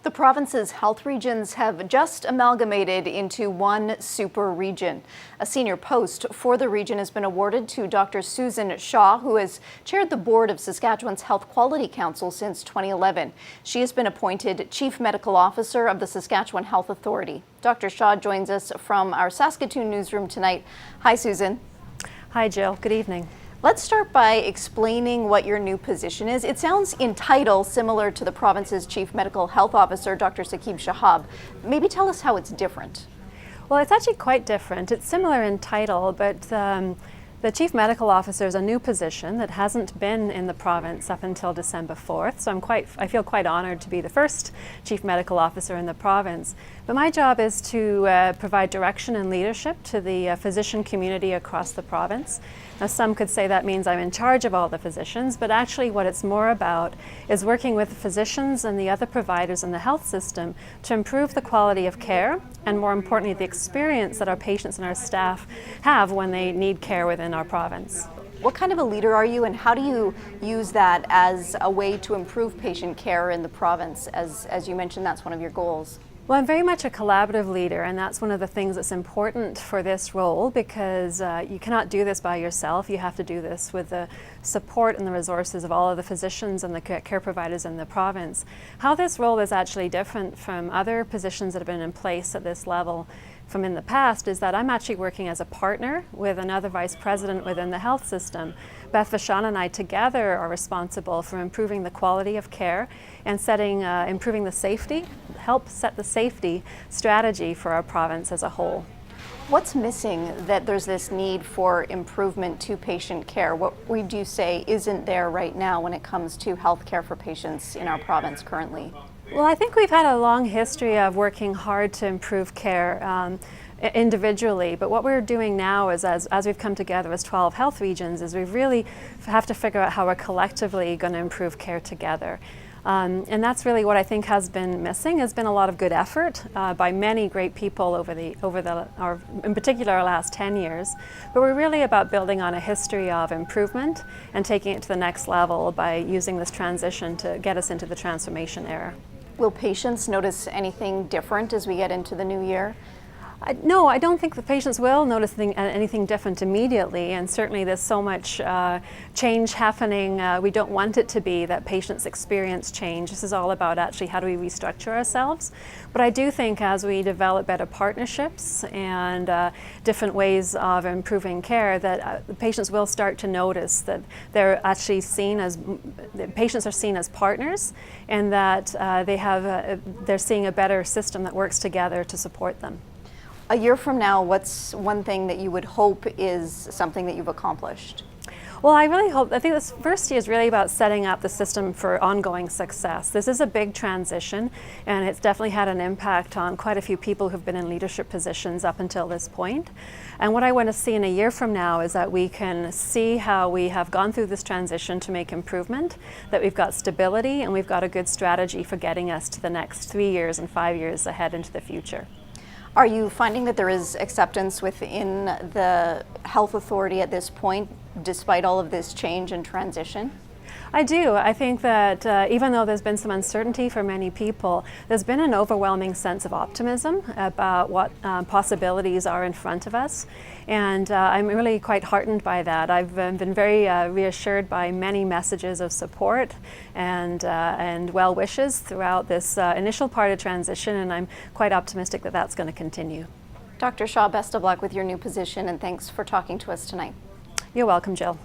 The province's health regions have just amalgamated into one super region. A senior post for the region has been awarded to Dr. Susan Shaw, who has chaired the board of Saskatchewan's Health Quality Council since 2011. She has been appointed Chief Medical Officer of the Saskatchewan Health Authority. Dr. Shaw joins us from our Saskatoon newsroom tonight. Hi, Susan. Hi, Jill. Good evening. Let's start by explaining what your new position is. It sounds in title similar to the province's Chief Medical Health Officer, Dr. Saqib Shahab. Maybe tell us how it's different. Well, it's actually quite different. It's similar in title, but the Chief Medical Officer is a new position that hasn't been in the province up until December 4th, so I feel quite honored to be the first Chief Medical Officer in the province. But my job is to provide direction and leadership to the physician community across the province. Now, some could say that means I'm in charge of all the physicians, but actually what it's more about is working with the physicians and the other providers in the health system to improve the quality of care and, more importantly, the experience that our patients and our staff have when they need care within our province. What kind of a leader are you, and how do you use that as a way to improve patient care in the province? As you mentioned, that's one of your goals. Well, I'm very much a collaborative leader, and that's one of the things that's important for this role, because you cannot do this by yourself. You have to do this with the support and the resources of all of the physicians and the care providers in the province. How this role is actually different from other positions that have been in place at this level from in the past is that I'm actually working as a partner with another vice president within the health system. Beth Vachon and I together are responsible for improving the quality of care and improving the safety, help set the safety strategy for our province as a whole. What's missing that there's this need for improvement to patient care? What would you say isn't there right now when it comes to health care for patients in our province currently? Well, I think we've had a long history of working hard to improve care individually, but what we're doing now is as we've come together as 12 health regions is we really have to figure out how we're collectively going to improve care together. And that's really what I think has been missing. Has been a lot of good effort by many great people in particular our last 10 years. But we're really about building on a history of improvement and taking it to the next level by using this transition to get us into the transformation era. Will patients notice anything different as we get into the new year? No, I don't think the patients will notice anything different immediately, and certainly there's so much change happening. We don't want it to be that patients experience change. This is all about actually how do we restructure ourselves. But I do think as we develop better partnerships and different ways of improving care, that the patients will start to notice that they're actually patients are seen as partners, and that they're seeing a better system that works together to support them. A year from now, what's one thing that you would hope is something that you've accomplished? Well, I think this first year is really about setting up the system for ongoing success. This is a big transition, and it's definitely had an impact on quite a few people who've been in leadership positions up until this point. And what I want to see in a year from now is that we can see how we have gone through this transition to make improvement, that we've got stability, and we've got a good strategy for getting us to the next 3 years and 5 years ahead into the future. Are you finding that there is acceptance within the health authority at this point, despite all of this change and transition? I do. I think that even though there's been some uncertainty for many people, there's been an overwhelming sense of optimism about what possibilities are in front of us. And I'm really quite heartened by that. I've been very reassured by many messages of support and well wishes throughout this initial part of transition, and I'm quite optimistic that that's going to continue. Dr. Shaw, best of luck with your new position, and thanks for talking to us tonight. You're welcome, Jill.